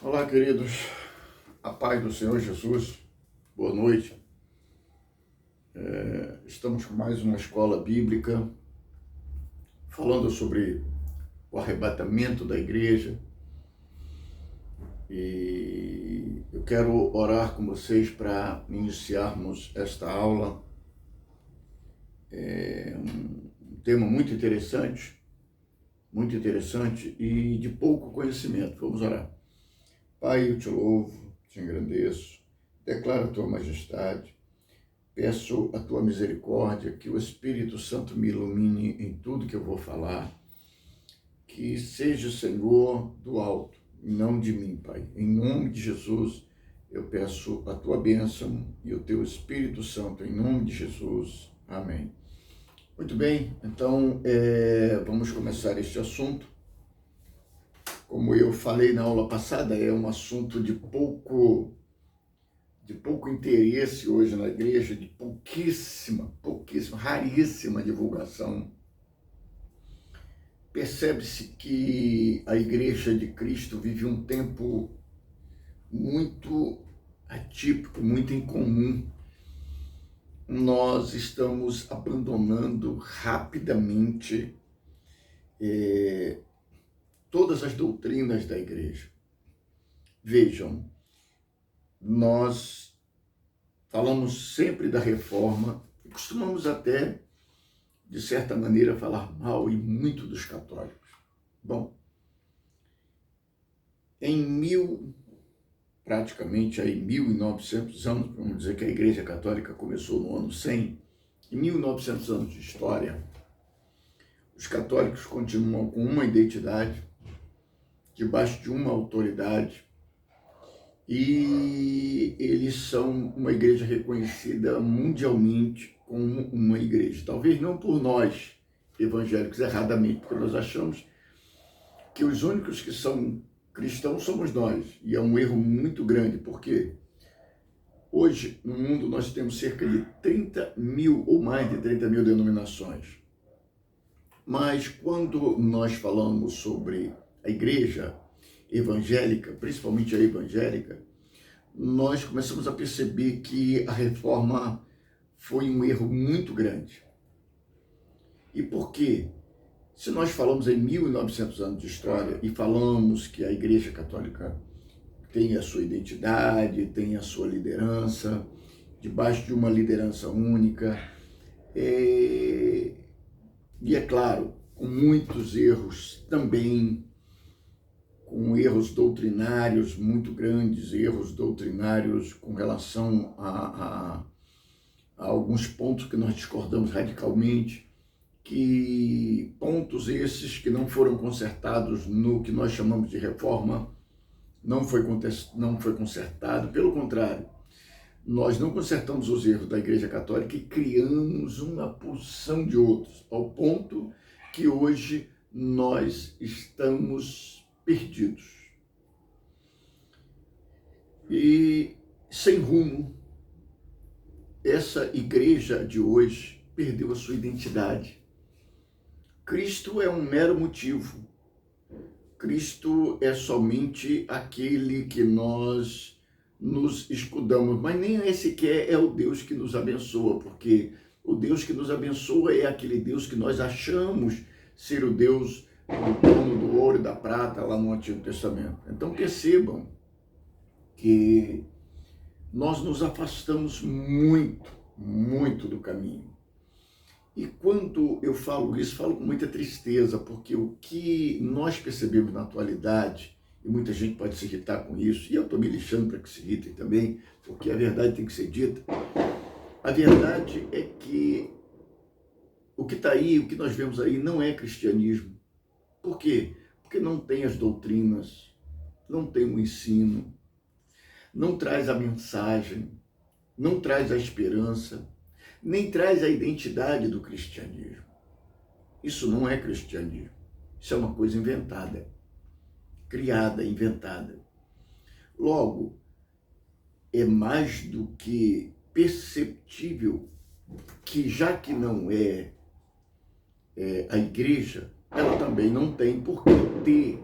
Olá, queridos, a paz do Senhor Jesus, boa noite. Estamos com mais uma escola bíblica, falando sobre o arrebatamento da igreja, e eu quero orar com vocês para iniciarmos esta aula. É um tema muito interessante e de pouco conhecimento. Vamos orar. Pai, eu te louvo, te engrandeço, declaro a tua majestade, peço a tua misericórdia, que o Espírito Santo me ilumine em tudo que eu vou falar, que seja, Senhor, do alto, e não de mim, Pai. Em nome de Jesus, eu peço a tua bênção e o teu Espírito Santo, em nome de Jesus. Amém. Muito bem, então vamos começar este assunto. Como eu falei na aula passada, é um assunto de pouco interesse hoje na igreja, de pouquíssima, raríssima divulgação. Percebe-se que a igreja de Cristo vive um tempo muito atípico, muito incomum. Nós estamos abandonando rapidamente todas as doutrinas da igreja. Vejam, nós falamos sempre da reforma e costumamos até, de certa maneira, falar mal e muito dos católicos. Bom, praticamente aí 1900 anos, vamos dizer que a Igreja Católica começou no ano 100, em 1900 anos de história, os católicos continuam com uma identidade, debaixo de uma autoridade, e eles são uma igreja reconhecida mundialmente como uma igreja. Talvez não por nós, evangélicos, erradamente, porque nós achamos que os únicos que são cristãos somos nós. E é um erro muito grande, porque hoje no mundo nós temos cerca de 30 mil ou mais de 30 mil denominações. Mas quando nós falamos sobre a igreja evangélica, principalmente a evangélica, nós começamos a perceber que a reforma foi um erro muito grande. E por quê? Se nós falamos em 1900 anos de história e falamos que a Igreja Católica tem a sua identidade, tem a sua liderança, debaixo de uma liderança única, e é claro, com muitos erros também, com erros doutrinários muito grandes, erros doutrinários com relação a alguns pontos que nós discordamos radicalmente, que pontos esses que não foram consertados no que nós chamamos de reforma, não foi consertado, pelo contrário, nós não consertamos os erros da Igreja Católica e criamos uma porção de outros, ao ponto que hoje nós estamos perdidos e sem rumo. Essa igreja de hoje perdeu a sua identidade. Cristo é um mero motivo. Cristo é somente aquele que nós nos escudamos, mas nem esse sequer é o Deus que nos abençoa, porque o Deus que nos abençoa é aquele Deus que nós achamos ser o Deus do trono do ouro e da prata lá no Antigo Testamento. Então percebam que nós nos afastamos muito do caminho. E quando eu falo isso, falo com muita tristeza, porque o que nós percebemos na atualidade, e muita gente pode se irritar com isso, e eu estou me lixando para que se irritem também, porque a verdade tem que ser dita. A verdade é que o que está aí, o que nós vemos aí, não é cristianismo. Por quê? Porque não tem as doutrinas, não tem o ensino, não traz a mensagem, não traz a esperança, nem traz a identidade do cristianismo. Isso não é cristianismo. Isso é uma coisa inventada, criada, inventada. Logo, é mais do que perceptível que, já que não é a igreja, ela também não tem por que ter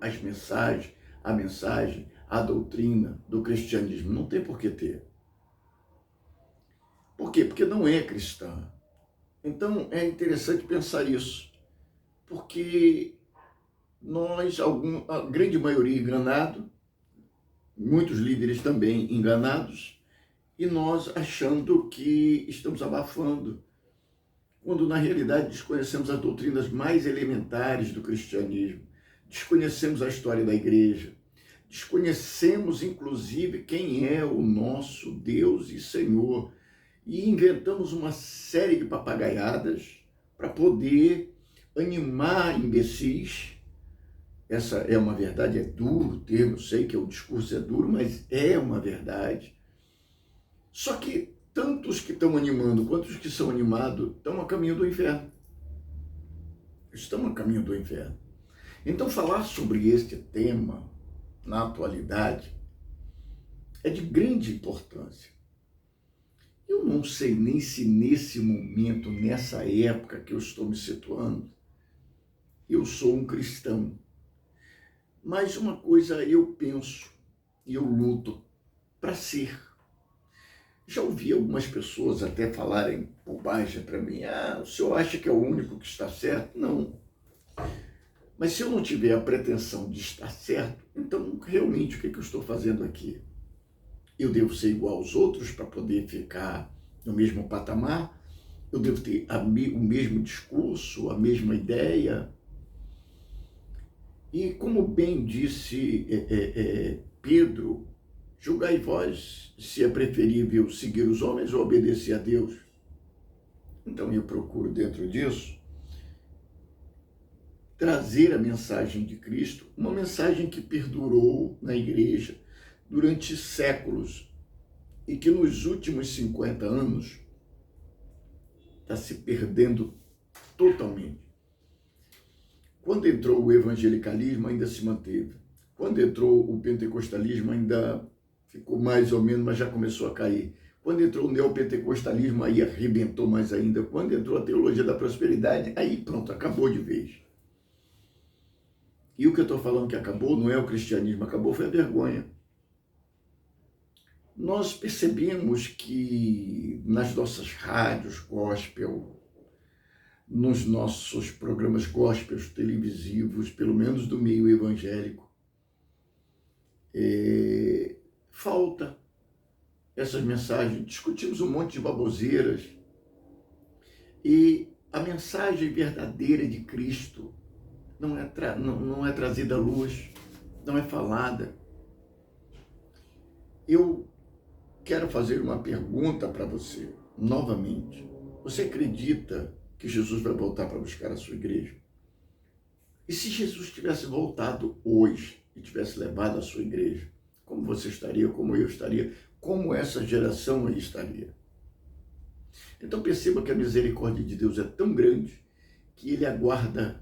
as mensagens, a mensagem, a doutrina do cristianismo. Não tem por que ter. Por quê? Porque não é cristã. Então é interessante pensar isso, porque nós, a grande maioria enganado, muitos líderes também enganados, e nós achando que estamos abafando, quando na realidade desconhecemos as doutrinas mais elementares do cristianismo, desconhecemos a história da igreja, desconhecemos inclusive quem é o nosso Deus e Senhor, e inventamos uma série de papagaiadas para poder animar imbecis. Essa é uma verdade, é duro o termo, eu sei que o discurso é duro, mas é uma verdade. Só que tanto os que estão animando quanto os que são animados estão a caminho do inferno. Estão a caminho do inferno. Então falar sobre este tema na atualidade é de grande importância. Eu não sei nem se nesse momento, nessa época que eu estou me situando, eu sou um cristão. Mas uma coisa eu penso e eu luto para ser. Já ouvi algumas pessoas até falarem bobagem para mim. O senhor acha que é o único que está certo? Não. Mas se eu não tiver a pretensão de estar certo, então realmente o que eu estou fazendo aqui? Eu devo ser igual aos outros para poder ficar no mesmo patamar? Eu devo ter o mesmo discurso, a mesma ideia? E como bem disse Pedro, julgai vós se é preferível seguir os homens ou obedecer a Deus. Então eu procuro dentro disso trazer a mensagem de Cristo, uma mensagem que perdurou na igreja durante séculos e que nos últimos 50 anos está se perdendo totalmente. Quando entrou o evangelicalismo, ainda se manteve. Quando entrou o pentecostalismo, ainda ficou mais ou menos, mas já começou a cair. Quando entrou o neopentecostalismo, aí arrebentou mais ainda. Quando entrou a teologia da prosperidade, aí pronto, acabou de vez. E o que eu estou falando que acabou não é o cristianismo, acabou foi a vergonha. Nós percebemos que nas nossas rádios gospel, nos nossos programas gospels televisivos, pelo menos do meio evangélico, falta essas mensagens. Discutimos um monte de baboseiras e a mensagem verdadeira de Cristo não é trazida à luz, não é falada. Eu quero fazer uma pergunta para você, novamente. Você acredita que Jesus vai voltar para buscar a sua igreja? E se Jesus tivesse voltado hoje e tivesse levado a sua igreja, como você estaria, como eu estaria, como essa geração aí estaria? Então perceba que a misericórdia de Deus é tão grande que Ele aguarda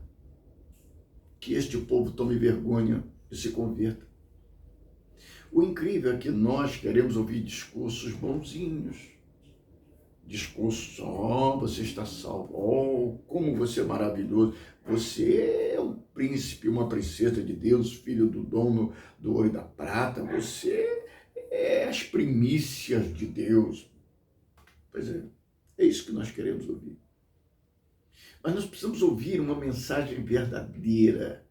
que este povo tome vergonha e se converta. O incrível é que nós queremos ouvir discursos bonzinhos. Discursos, você está salvo, como você é maravilhoso, você é um príncipe, uma princesa de Deus, filho do dono do ouro e da prata, você é as primícias de Deus. Pois é isso que nós queremos ouvir. Mas nós precisamos ouvir uma mensagem verdadeira.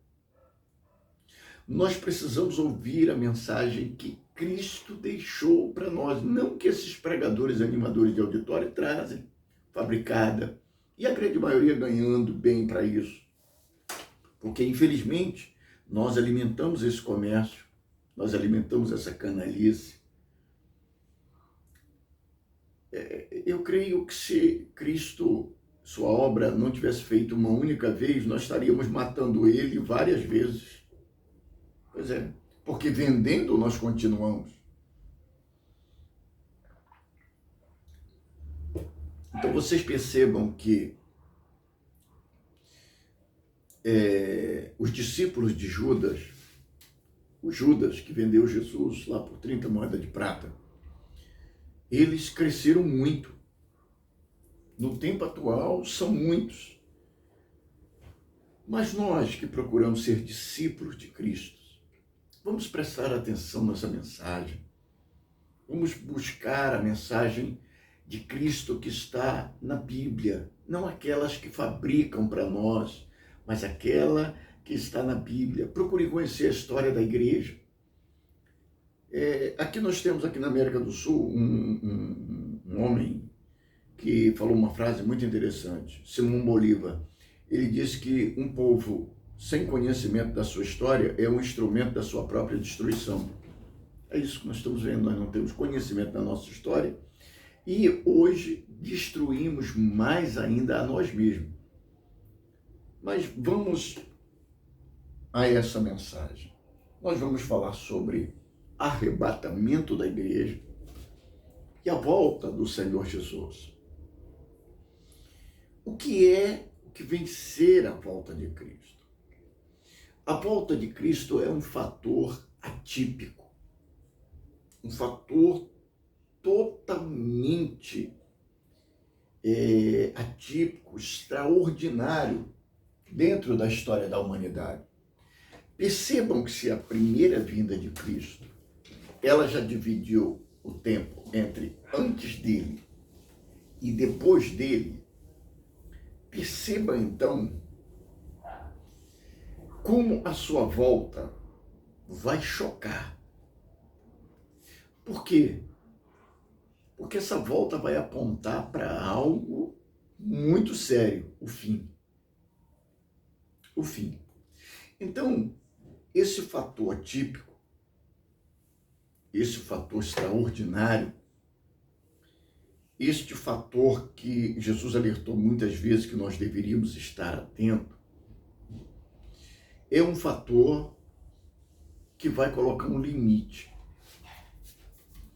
Nós precisamos ouvir a mensagem que Cristo deixou para nós, não que esses pregadores animadores de auditório trazem, fabricada, e a grande maioria ganhando bem para isso. Porque, infelizmente, nós alimentamos esse comércio, nós alimentamos essa canalice. Eu creio que se Cristo, sua obra, não tivesse feito uma única vez, nós estaríamos matando ele várias vezes. Pois é, porque vendendo nós continuamos. Então vocês percebam que os discípulos de Judas, o Judas que vendeu Jesus lá por 30 moedas de prata, eles cresceram muito. No tempo atual são muitos. Mas nós que procuramos ser discípulos de Cristo, Vamos prestar atenção nessa mensagem. Vamos buscar a mensagem de Cristo que está na Bíblia, não aquelas que fabricam para nós, mas aquela que está na Bíblia. Procure conhecer a história da igreja. Aqui nós temos, aqui na América do Sul, um homem que falou uma frase muito interessante, Simão Bolívar. Ele disse que um povo sem conhecimento da sua história é um instrumento da sua própria destruição. É isso que nós estamos vendo, nós não temos conhecimento da nossa história e hoje destruímos mais ainda a nós mesmos. Mas vamos a essa mensagem. Nós vamos falar sobre arrebatamento da igreja e a volta do Senhor Jesus. O que vem ser a volta de Cristo? A volta de Cristo é um fator atípico, um fator totalmente atípico, extraordinário dentro da história da humanidade. Percebam que se a primeira vinda de Cristo, ela já dividiu o tempo entre antes dele e depois dele, perceba então como a sua volta vai chocar. Por quê? Porque essa volta vai apontar para algo muito sério, o fim. O fim. Então, esse fator atípico, esse fator extraordinário, este fator que Jesus alertou muitas vezes que nós deveríamos estar atentos, é um fator que vai colocar um limite.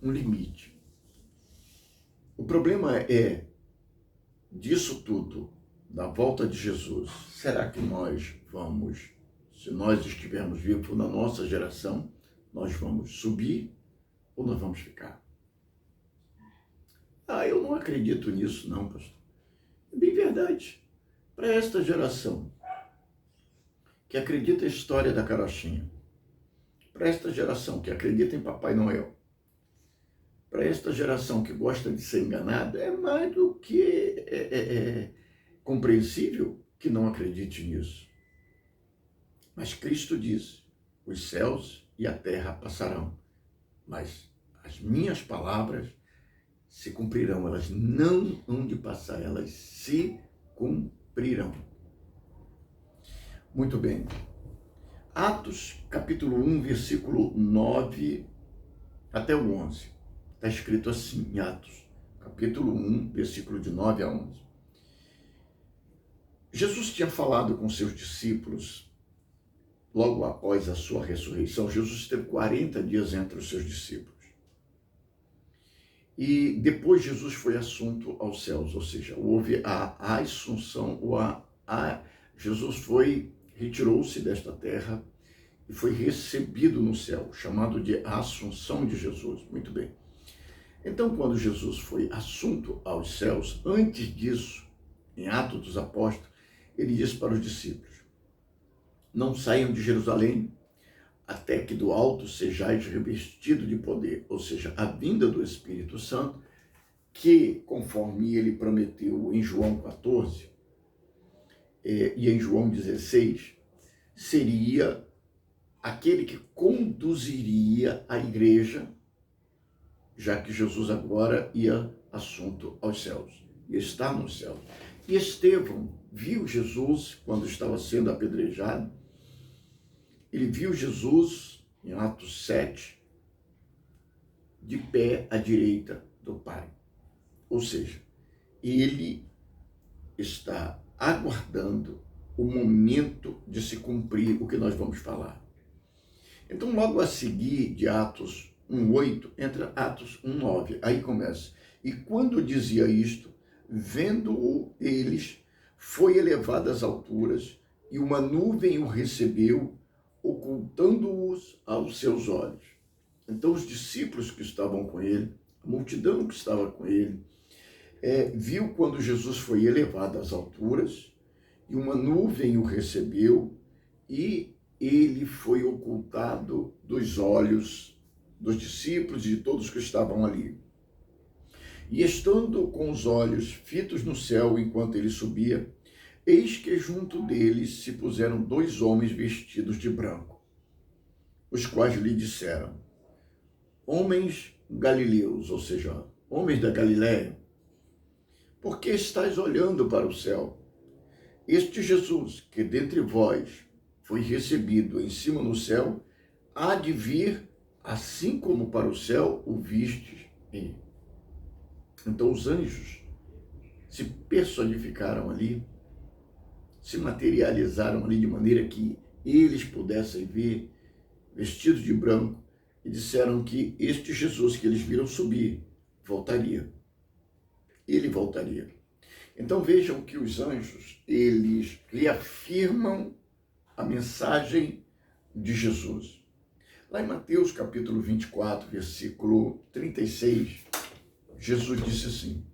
Um limite. O problema é, disso tudo, da volta de Jesus, será que nós vamos, se nós estivermos vivos na nossa geração, nós vamos subir ou nós vamos ficar? Eu não acredito nisso não, pastor. É bem verdade. Para esta geração que acredita na história da carochinha, para esta geração que acredita em Papai Noel, para esta geração que gosta de ser enganada, é mais do que compreensível que não acredite nisso. Mas Cristo disse, os céus e a terra passarão, mas as minhas palavras se cumprirão, elas não hão de passar, elas se cumprirão. Muito bem. Atos, capítulo 1, versículo 9 até o 11. Está escrito assim, em Atos, capítulo 1, versículo de 9 a 11. Jesus tinha falado com seus discípulos, logo após a sua ressurreição. Jesus esteve 40 dias entre os seus discípulos. E depois Jesus foi assunto aos céus, ou seja, houve a assunção, Jesus retirou-se desta terra e foi recebido no céu, chamado de assunção de Jesus. Muito bem. Então, quando Jesus foi assunto aos céus, antes disso, em Atos dos Apóstolos, ele disse para os discípulos, não saiam de Jerusalém até que do alto sejais revestido de poder, ou seja, a vinda do Espírito Santo, que, conforme ele prometeu em João 14 e em João 16, seria aquele que conduziria a igreja, já que Jesus agora ia assunto aos céus, e está nos céus. E Estevão viu Jesus quando estava sendo apedrejado. Ele viu Jesus, em Atos 7, de pé à direita do Pai. Ou seja, ele está aguardando o momento de se cumprir o que nós vamos falar. Então, logo a seguir de Atos 1:8, entra Atos 1:9. Aí começa. E quando dizia isto, vendo-o eles, foi elevado às alturas, e uma nuvem o recebeu, ocultando-os aos seus olhos. Então os discípulos que estavam com ele, a multidão que estava com ele, viu quando Jesus foi elevado às alturas, e uma nuvem o recebeu e ele foi ocultado dos olhos dos discípulos e de todos que estavam ali. E estando com os olhos fitos no céu enquanto ele subia, eis que junto deles se puseram dois homens vestidos de branco, os quais lhe disseram: homens galileus, ou seja, homens da Galiléia, por que estáis olhando para o céu? Este Jesus, que dentre vós foi recebido em cima no céu, há de vir, assim como para o céu o vistes ir. Então os anjos se personificaram ali, se materializaram ali de maneira que eles pudessem ver, vestidos de branco, e disseram que este Jesus que eles viram subir voltaria. Ele voltaria. Então vejam que os anjos, eles reafirmam a mensagem de Jesus. Lá em Mateus capítulo 24, versículo 36, Jesus disse assim: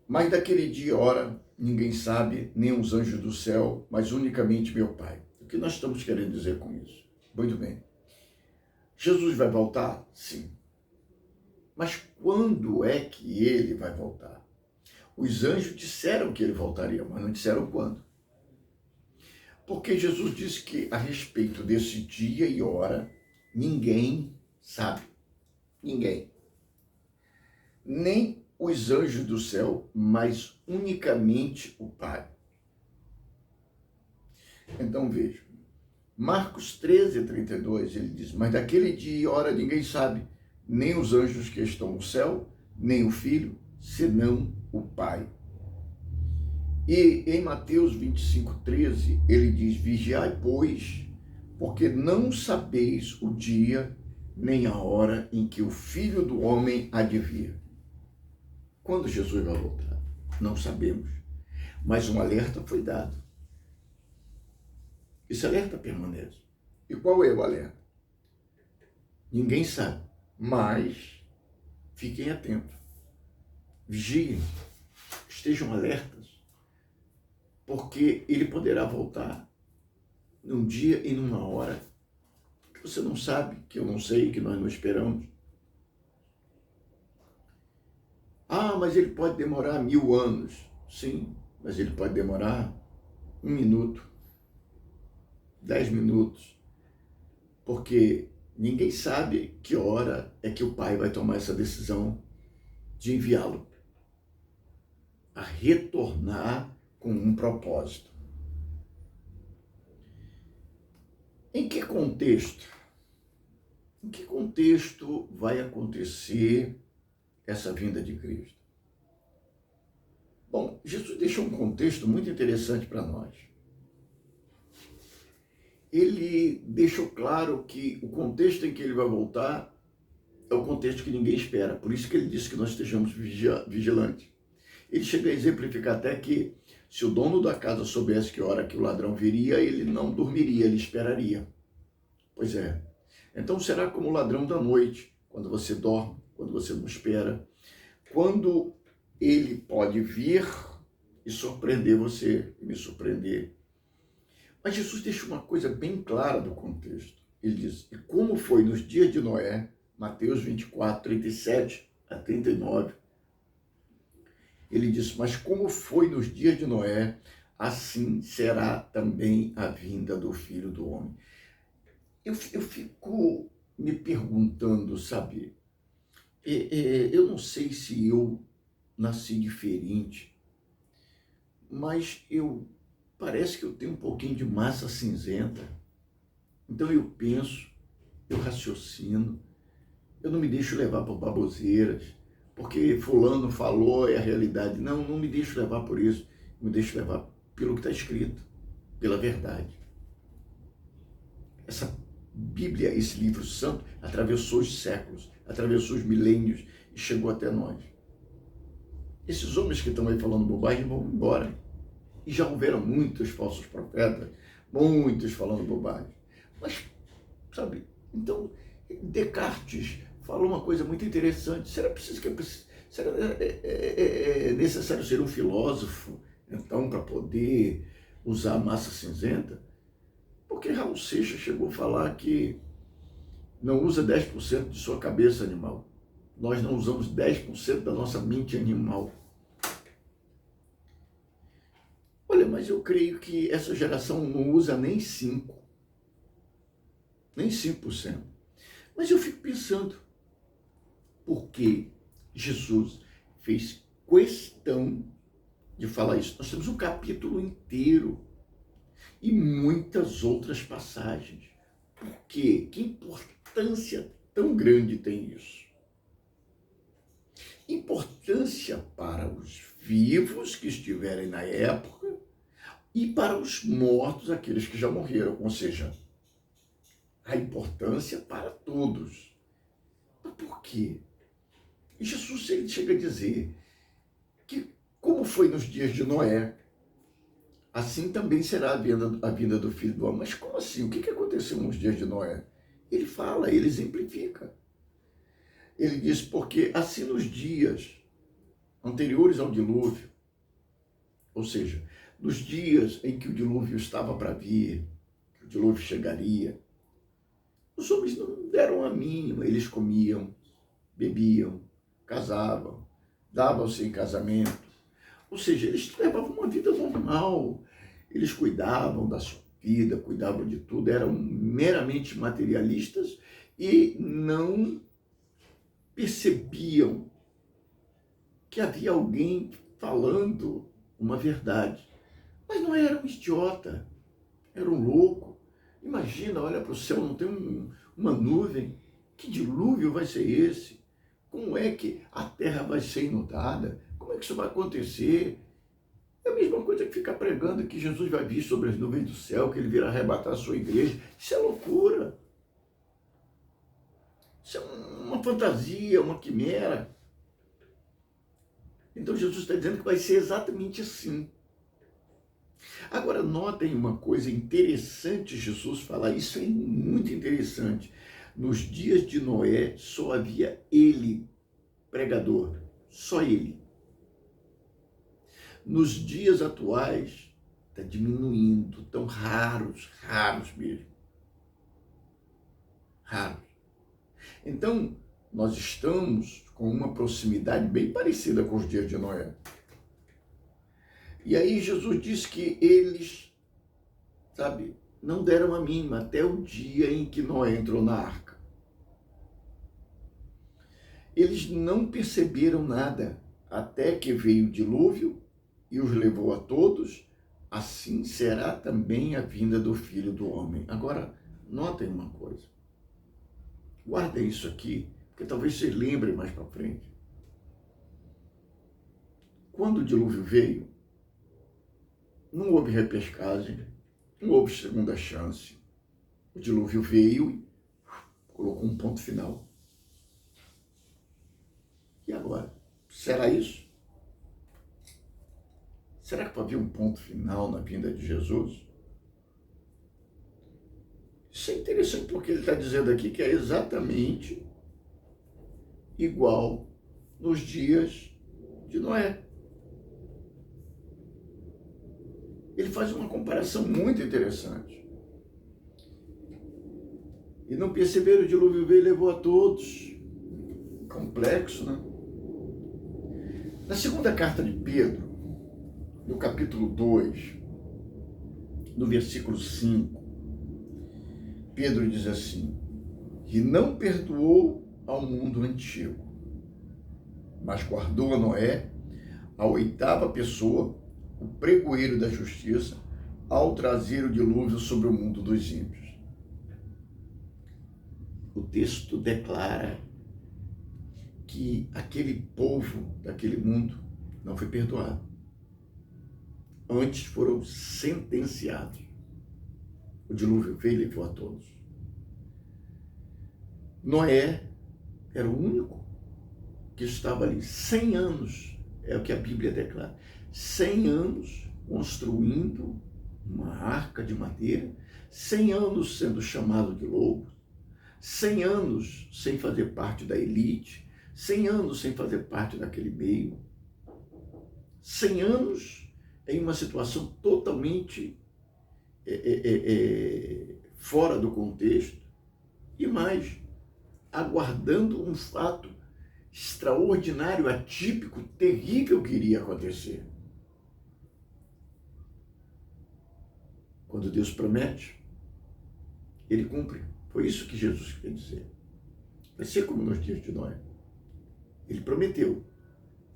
mas daquele dia e hora ninguém sabe, nem os anjos do céu, mas unicamente meu Pai. O que nós estamos querendo dizer com isso? Muito bem. Jesus vai voltar? Sim. Mas quando é que ele vai voltar? Os anjos disseram que ele voltaria, mas não disseram quando. Porque Jesus disse que a respeito desse dia e hora, ninguém sabe. Ninguém. Nem os anjos do céu, mas unicamente o Pai. Então veja, Marcos 13, 32, ele diz: mas daquele dia e hora ninguém sabe, nem os anjos que estão no céu, nem o Filho, senão o Pai. E em Mateus 25, 13, ele diz: vigiai, pois, porque não sabeis o dia nem a hora em que o Filho do Homem há de vir. Quando Jesus vai voltar? Não sabemos. Mas um alerta foi dado. Esse alerta permanece. E qual é o alerta? Ninguém sabe. Mas fiquem atentos. Vigiem. Estejam alertas. Porque ele poderá voltar num dia e numa hora que você não sabe, que eu não sei, que nós não esperamos. Ah, mas ele pode demorar 1000 anos. Sim, mas ele pode demorar 1 minuto, 10 minutos. Porque ninguém sabe que hora é que o Pai vai tomar essa decisão de enviá-lo a retornar com um propósito. Em que contexto? Em que contexto vai acontecer essa vinda de Cristo? Bom, Jesus deixou um contexto muito interessante para nós. Ele deixou claro que o contexto em que ele vai voltar é o contexto que ninguém espera. Por isso que ele disse que nós estejamos vigilantes. Ele chega a exemplificar até que se o dono da casa soubesse que hora que o ladrão viria, ele não dormiria, ele esperaria. Pois é. Então será como o ladrão da noite, quando você dorme, quando você não espera, quando ele pode vir e surpreender você, e me surpreender. Mas Jesus deixa uma coisa bem clara do contexto. Ele diz: e como foi nos dias de Noé, Mateus 24, 37 a 39, ele diz: mas como foi nos dias de Noé, assim será também a vinda do Filho do Homem. Eu fico me perguntando, sabe, eu não sei se eu nasci diferente, mas parece que eu tenho um pouquinho de massa cinzenta. Então eu penso, eu raciocino, eu não me deixo levar por baboseiras, porque fulano falou, é a realidade. Não me deixo levar por isso, me deixo levar pelo que está escrito, pela verdade. Essa Bíblia, esse livro santo, atravessou os séculos, atravessou os milênios e chegou até nós. Esses homens que estão aí falando bobagem vão embora. E já houveram muitos falsos profetas, muitos falando bobagem. Mas, sabe, então, Descartes falou uma coisa muito interessante. Será necessário ser um filósofo, então, para poder usar massa cinzenta, porque Raul Seixas chegou a falar que não usa 10% de sua cabeça animal. Nós não usamos 10% da nossa mente animal. Olha, mas eu creio que essa geração não usa nem 5%. Nem 5%. Mas eu fico pensando, por que Jesus fez questão de falar isso? Nós temos um capítulo inteiro e muitas outras passagens. Por quê? Que importância tão grande tem isso? Importância para os vivos que estiverem na época e para os mortos, aqueles que já morreram, ou seja, a importância para todos. Mas por quê? E Jesus ele chega a dizer que, como foi nos dias de Noé, assim também será a vinda do Filho do Homem. Mas como assim? O que aconteceu nos dias de Noé? Ele fala, ele exemplifica. Ele diz, porque assim nos dias anteriores ao dilúvio, ou seja, nos dias em que o dilúvio estava para vir, que o dilúvio chegaria, os homens não deram a mínima, eles comiam, bebiam, casavam, davam-se em casamento, ou seja, eles levavam uma vida normal, eles cuidavam da sua vida, cuidavam de tudo, eram meramente materialistas e não percebiam que havia alguém falando uma verdade. Mas não era um idiota, era um louco. Imagina, olha para o céu, não tem uma nuvem. Que dilúvio vai ser esse? Como é que a terra vai ser inundada? Como é que isso vai acontecer? É a mesma coisa que ficar pregando que Jesus vai vir sobre as nuvens do céu, que ele virá arrebatar a sua igreja. Isso é loucura. Isso é uma fantasia, uma quimera. Então Jesus está dizendo que vai ser exatamente assim. Agora, notem uma coisa interessante Jesus falar, isso é muito interessante. Nos dias de Noé, só havia ele, pregador, só ele. Nos dias atuais, está diminuindo, tão raros mesmo. Raros. Então, nós estamos com uma proximidade bem parecida com os dias de Noé. E aí Jesus disse que eles, não deram a mínima até o dia em que Noé entrou na arca. Eles não perceberam nada até que veio o dilúvio e os levou a todos. Assim será também a vinda do Filho do Homem. Agora, notem uma coisa. Guardem isso aqui, porque talvez vocês lembrem mais para frente. Quando o dilúvio veio, não houve repescagem, não houve segunda chance. O dilúvio veio e colocou um ponto final. E agora? Será isso? Será que havia um ponto final na vinda de Jesus? Isso é interessante porque ele está dizendo aqui que é exatamente igual nos dias de Noé. Ele faz uma comparação muito interessante. E não perceberam, o dilúvio veio e levou a todos. Complexo, né? Na segunda carta de Pedro, no capítulo 2, no versículo 5, Pedro diz assim, que não perdoou ao mundo antigo, mas guardou a Noé, a oitava pessoa, o pregoeiro da justiça, ao trazer o dilúvio sobre o mundo dos ímpios. O texto declara que aquele povo daquele mundo não foi perdoado. Antes foram sentenciados. O dilúvio veio e levou a todos. Noé era o único que estava ali 100 anos, é o que a Bíblia declara, 100 anos construindo uma arca de madeira, 100 anos sendo chamado de lobo, 100 anos sem fazer parte da elite, 100 anos sem fazer parte daquele meio, 100 anos em uma situação totalmente fora do contexto e mais, aguardando um fato extraordinário, atípico, terrível que iria acontecer. Quando Deus promete, Ele cumpre. Foi isso que Jesus quer dizer. Vai ser como nos dias de Noé. Ele prometeu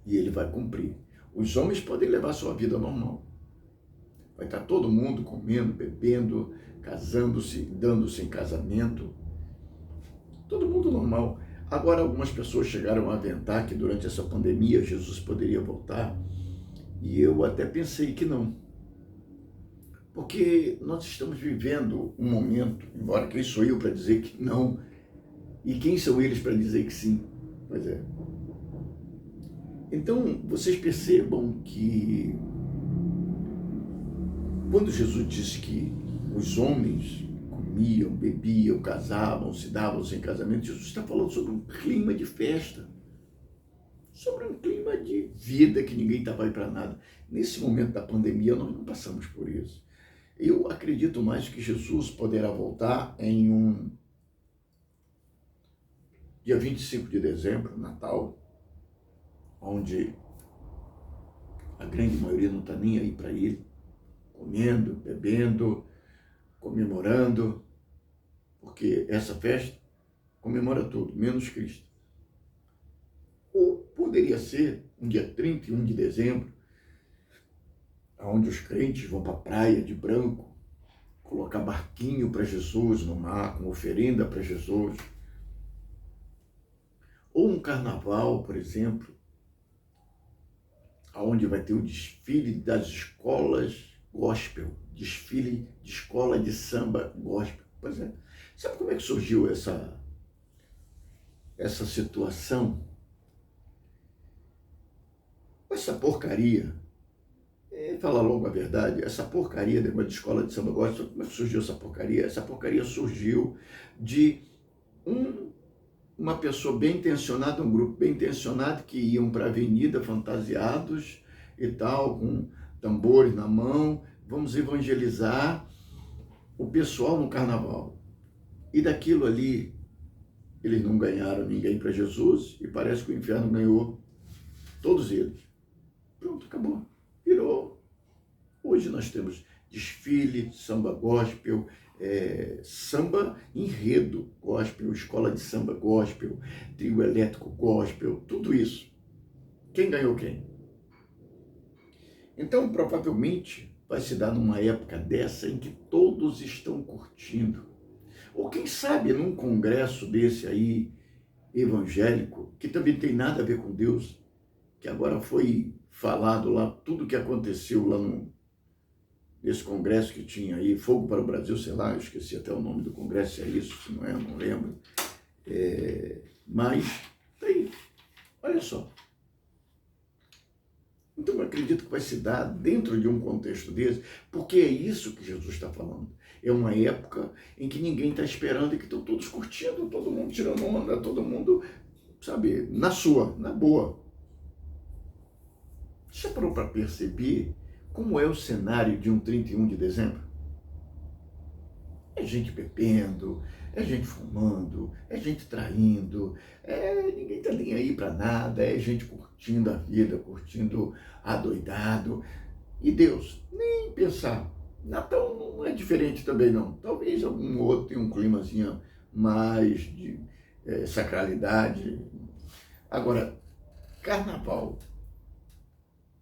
e Ele vai cumprir. Os homens podem levar sua vida normal. Vai estar todo mundo comendo, bebendo, casando-se, dando-se em casamento. Todo mundo normal. Agora, algumas pessoas chegaram a aventar que durante essa pandemia Jesus poderia voltar. E eu até pensei que não. Porque nós estamos vivendo um momento, embora quem sou eu para dizer que não, e quem são eles para dizer que sim? Pois é. Então, vocês percebam que quando Jesus disse que os homens comiam, bebiam, casavam, se davam-se em casamento, Jesus está falando sobre um clima de festa, sobre um clima de vida que ninguém estava aí para nada. Nesse momento da pandemia, nós não passamos por isso. Eu acredito mais que Jesus poderá voltar em um dia 25 de dezembro, Natal, onde a grande maioria não está nem aí para ele, comendo, bebendo, comemorando, porque essa festa comemora tudo, menos Cristo. Ou poderia ser um dia 31 de dezembro, onde os crentes vão para a praia de branco, colocar barquinho para Jesus no mar, com oferenda para Jesus. Ou um carnaval, por exemplo, onde vai ter o desfile das escolas gospel, desfile de escola de samba gospel. Pois é. Sabe como é que surgiu essa situação? Essa porcaria, fala logo a verdade, essa porcaria de escola de samba gospel, como é que surgiu essa porcaria? Essa porcaria surgiu de uma pessoa bem intencionada, um grupo bem intencionado que iam para a avenida fantasiados e tal, com tambores na mão, vamos evangelizar o pessoal no carnaval. E daquilo ali, eles não ganharam ninguém para Jesus e parece que o inferno ganhou todos eles. Pronto, acabou. Virou. Hoje nós temos desfile, samba gospel, samba enredo gospel, escola de samba gospel, trio elétrico gospel, tudo isso. Quem ganhou quem? Então, provavelmente, vai se dar numa época dessa em que todos estão curtindo. Ou quem sabe num congresso desse aí, evangélico, que também tem nada a ver com Deus, que agora foi falado lá, tudo que aconteceu lá nesse congresso que tinha aí, Fogo para o Brasil, sei lá, eu esqueci até o nome do congresso, se é isso, se não é, eu não lembro. Mas, tá aí, olha só. Então eu acredito que vai se dar dentro de um contexto desse, porque é isso que Jesus está falando. É uma época em que ninguém está esperando e que estão todos curtindo, todo mundo tirando onda, todo mundo, sabe, na sua, na boa. Já parou para perceber como é o cenário de um 31 de dezembro? É gente bebendo, é gente fumando, é gente traindo, ninguém tá nem aí para nada, é gente curtindo a vida, curtindo adoidado. E Deus, nem pensar. Natal não é diferente também não. Talvez algum outro tenha um climazinho mais de sacralidade. Agora, carnaval.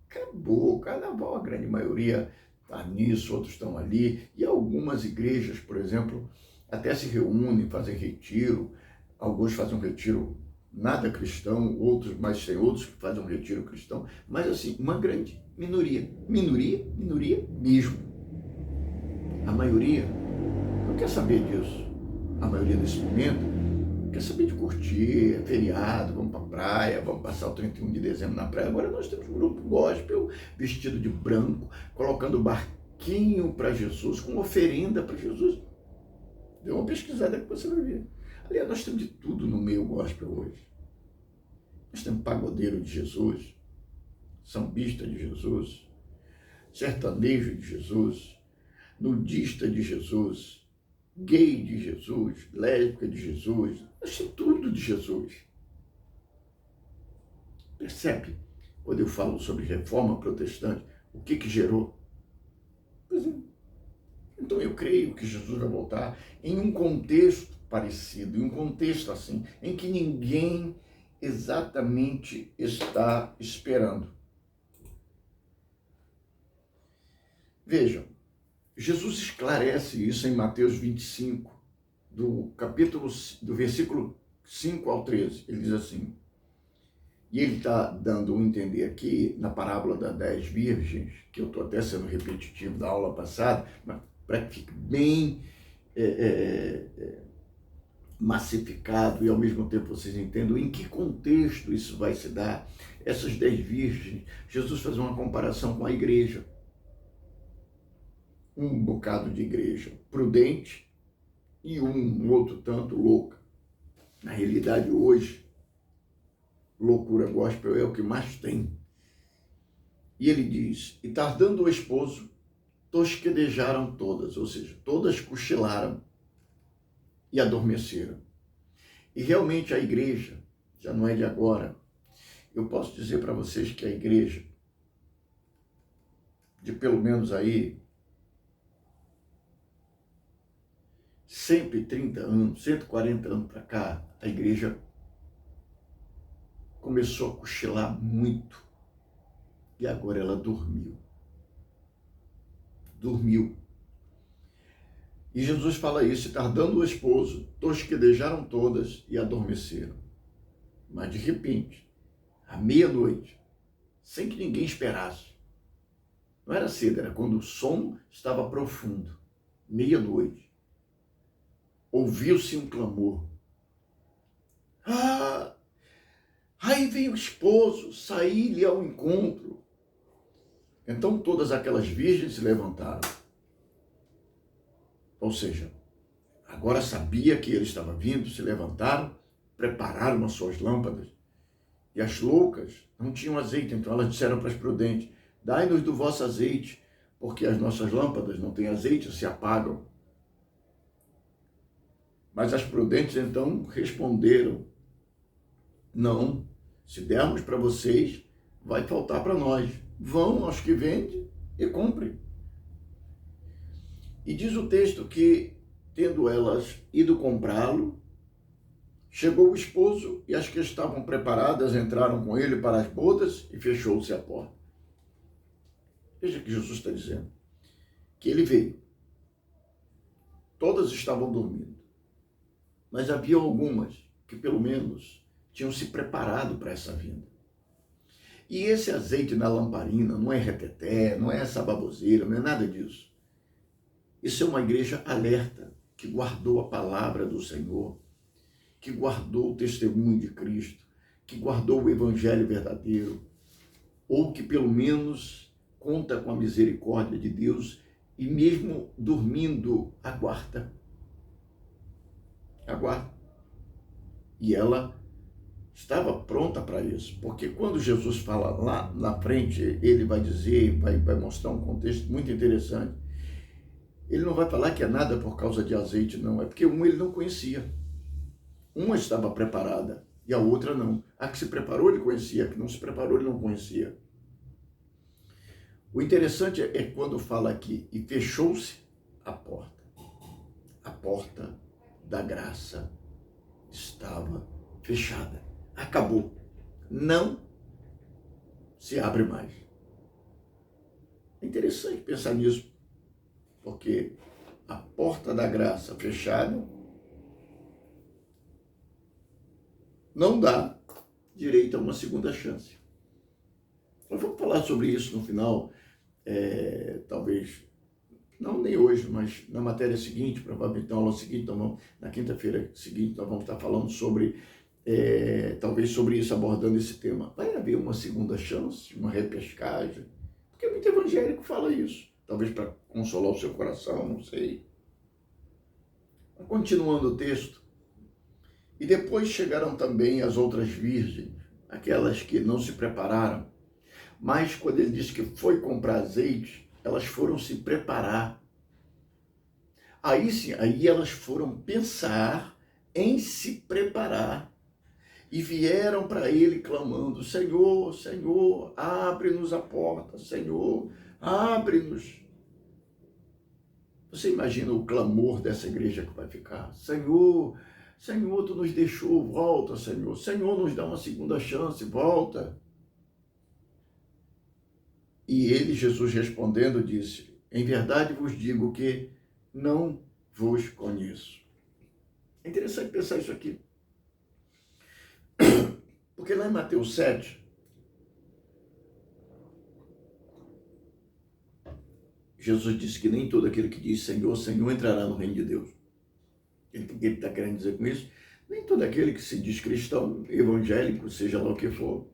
Acabou. Carnaval, a grande maioria está nisso, outros estão ali. E algumas igrejas, por exemplo, até se reúnem, fazem retiro. Alguns fazem um retiro nada cristão, outros, mas tem outros que fazem um retiro cristão. Mas assim, uma grande minoria. Minoria mesmo. A maioria não quer saber disso. A maioria nesse momento quer saber de curtir, é feriado, vamos para a praia, vamos passar o 31 de dezembro na praia. Agora nós temos um grupo gospel vestido de branco, colocando barquinho para Jesus, com oferenda para Jesus. Dê uma pesquisada que você vai ver. Aliás, nós temos de tudo no meio gospel hoje. Nós temos pagodeiro de Jesus, sambista de Jesus, sertanejo de Jesus, nudista de Jesus, gay de Jesus, lésbica de Jesus, achei tudo de Jesus. Percebe? Quando eu falo sobre reforma protestante, o que gerou? Pois é. Então eu creio que Jesus vai voltar em um contexto parecido, em um contexto assim, em que ninguém exatamente está esperando. Vejam, Jesus esclarece isso em Mateus 25, do versículo 5 ao 13. Ele diz assim, e ele está dando um entender aqui na parábola das 10 virgens, que eu estou até sendo repetitivo da aula passada, mas para que fique bem massificado e ao mesmo tempo vocês entendam em que contexto isso vai se dar. Essas 10 virgens, Jesus faz uma comparação com a igreja. Um bocado de igreja prudente e um outro tanto louca. Na realidade, hoje, loucura gospel é o que mais tem. E ele diz, e tardando o esposo, tosquedejaram todas, ou seja, todas cochilaram e adormeceram. E realmente a igreja, já não é de agora, eu posso dizer para vocês que a igreja, de pelo menos aí 130 anos, 140 anos para cá, a igreja começou a cochilar muito e agora ela dormiu. Dormiu. E Jesus fala isso, tardando o esposo, tosquedejaram todas e adormeceram. Mas de repente, à meia-noite, sem que ninguém esperasse, não era cedo, era quando o sono estava profundo, meia-noite, ouviu-se um clamor. Ah! Aí vem o esposo, saí-lhe ao encontro. Então todas aquelas virgens se levantaram. Ou seja, agora sabia que ele estava vindo, se levantaram, prepararam as suas lâmpadas. E as loucas não tinham azeite, então elas disseram para as prudentes, dai-nos do vosso azeite, porque as nossas lâmpadas não têm azeite, se apagam. Mas as prudentes então responderam, não, se dermos para vocês, vai faltar para nós. Vão aos que vendem e comprem. E diz o texto que, tendo elas ido comprá-lo, chegou o esposo e as que estavam preparadas entraram com ele para as bodas e fechou-se a porta. Veja o que Jesus está dizendo. Que ele veio. Todas estavam dormindo. Mas havia algumas que pelo menos tinham se preparado para essa vinda. E esse azeite na lamparina não é reteté, não é essa baboseira, não é nada disso. Isso é uma igreja alerta, que guardou a palavra do Senhor, que guardou o testemunho de Cristo, que guardou o evangelho verdadeiro, ou que pelo menos conta com a misericórdia de Deus e mesmo dormindo, aguarda. Aguarda. E ela estava pronta para isso, porque quando Jesus fala lá na frente, ele vai dizer, vai mostrar um contexto muito interessante. Ele não vai falar que é nada por causa de azeite, não. É porque ele não conhecia. Uma estava preparada e a outra não. A que se preparou ele conhecia, a que não se preparou ele não conhecia. O interessante é quando fala aqui, e fechou-se a porta. A porta da graça estava fechada. Acabou. Não se abre mais. É interessante pensar nisso, porque a porta da graça fechada não dá direito a uma segunda chance. Nós vamos falar sobre isso no final, talvez, não nem hoje, mas na matéria seguinte, provavelmente na aula seguinte, então, na quinta-feira seguinte, nós vamos estar falando sobre, talvez sobre isso, abordando esse tema. Vai haver uma segunda chance, uma repescagem? Porque muito evangélico fala isso. Talvez para consolar o seu coração, não sei. Continuando o texto. E depois chegaram também as outras virgens, aquelas que não se prepararam. Mas quando ele diz que foi comprar azeite, elas foram se preparar. Aí sim, aí elas foram pensar em se preparar e vieram para ele clamando: Senhor, Senhor, abre-nos a porta, Senhor, abre-nos. Você imagina o clamor dessa igreja que vai ficar: Senhor, Senhor, tu nos deixou, volta, Senhor. Senhor, nos dá uma segunda chance, volta. E ele, Jesus respondendo, disse: em verdade vos digo que não vos conheço. É interessante pensar isso aqui. Porque lá em Mateus 7, Jesus disse que nem todo aquele que diz Senhor, Senhor entrará no reino de Deus. O que ele está querendo dizer com isso? Nem todo aquele que se diz cristão, evangélico, seja lá o que for,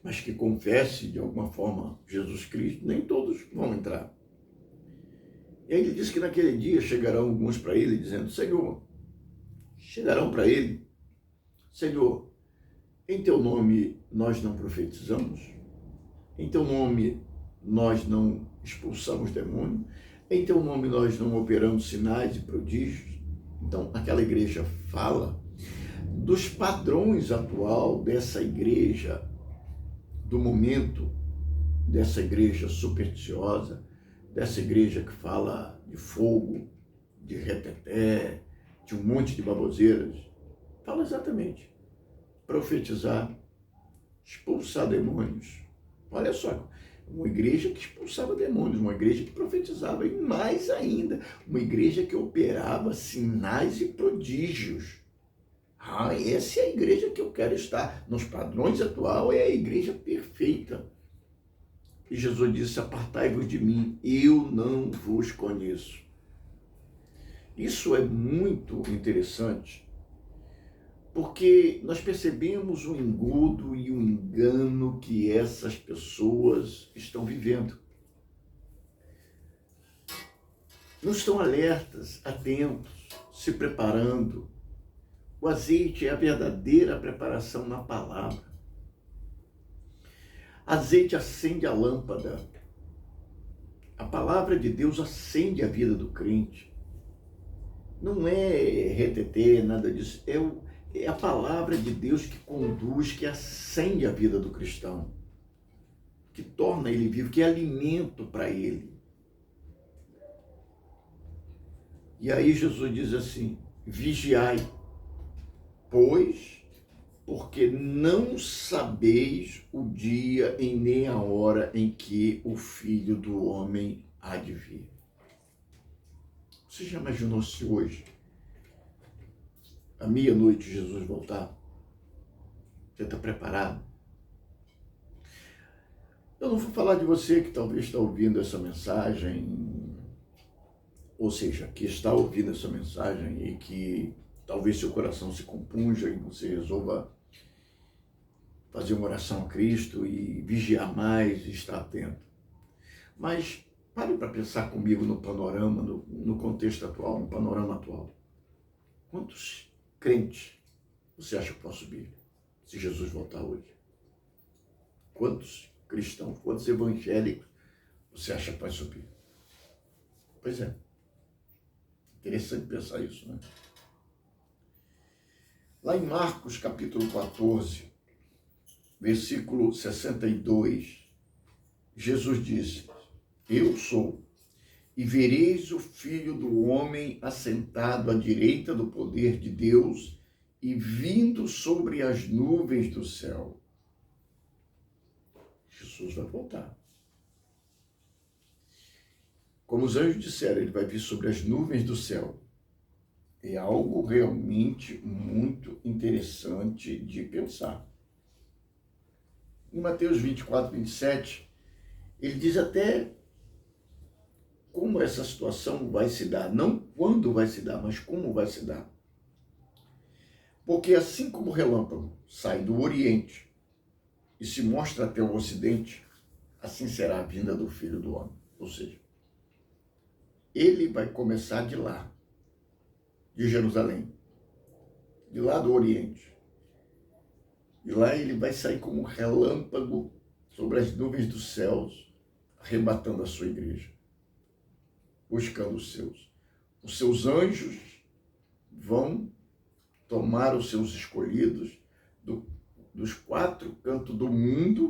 mas que confesse de alguma forma Jesus Cristo, nem todos vão entrar. E aí ele disse que naquele dia chegarão alguns para ele dizendo: Senhor, chegarão para ele: Senhor, em teu nome nós não profetizamos? Em teu nome nós não expulsamos demônios? Em teu nome nós não operamos sinais e prodígios? Então, aquela igreja fala dos padrões atual dessa igreja, do momento dessa igreja supersticiosa, dessa igreja que fala de fogo, de reteté, de um monte de baboseiras. Fala exatamente: profetizar, expulsar demônios. Olha só, uma igreja que expulsava demônios, uma igreja que profetizava, e mais ainda, uma igreja que operava sinais e prodígios. Essa é a igreja que eu quero estar. Nos padrões atuais é a igreja perfeita. E Jesus disse: apartai-vos de mim, eu não vos conheço. Isso é muito interessante, porque nós percebemos o engodo e o engano que essas pessoas estão vivendo. Não estão alertas, atentos, se preparando. O azeite é a verdadeira preparação na palavra. Azeite acende a lâmpada. A palavra de Deus acende a vida do crente. Não é retetê, nada disso. É a palavra de Deus que conduz, que acende a vida do cristão, que torna ele vivo, que é alimento para ele. E aí Jesus diz assim: vigiai, pois, porque não sabeis o dia e nem a hora em que o Filho do Homem há de vir. Você já imaginou se hoje, à meia-noite, Jesus voltar? Você está preparado? Eu não vou falar de você que talvez está ouvindo essa mensagem, ou seja, que está ouvindo essa mensagem e que talvez seu coração se compunja e você resolva fazer uma oração a Cristo e vigiar mais e estar atento. Mas pare para pensar comigo no panorama, no contexto atual, no panorama atual. Quantos crentes você acha que vão subir se Jesus voltar hoje? Quantos cristãos, quantos evangélicos você acha que vai subir? Pois é. Interessante pensar isso, né? Lá em Marcos, capítulo 14, versículo 62, Jesus disse: eu sou, e vereis o Filho do Homem assentado à direita do poder de Deus e vindo sobre as nuvens do céu. Jesus vai voltar. Como os anjos disseram, ele vai vir sobre as nuvens do céu. É algo realmente muito interessante de pensar. Em Mateus 24, 27, ele diz até como essa situação vai se dar. Não quando vai se dar, mas como vai se dar. Porque assim como o relâmpago sai do Oriente e se mostra até o Ocidente, assim será a vinda do Filho do Homem. Ou seja, ele vai começar de lá, de Jerusalém, de lá do Oriente. De lá ele vai sair como um relâmpago sobre as nuvens dos céus, arrebatando a sua igreja, buscando os seus. Os seus anjos vão tomar os seus escolhidos dos quatro cantos do mundo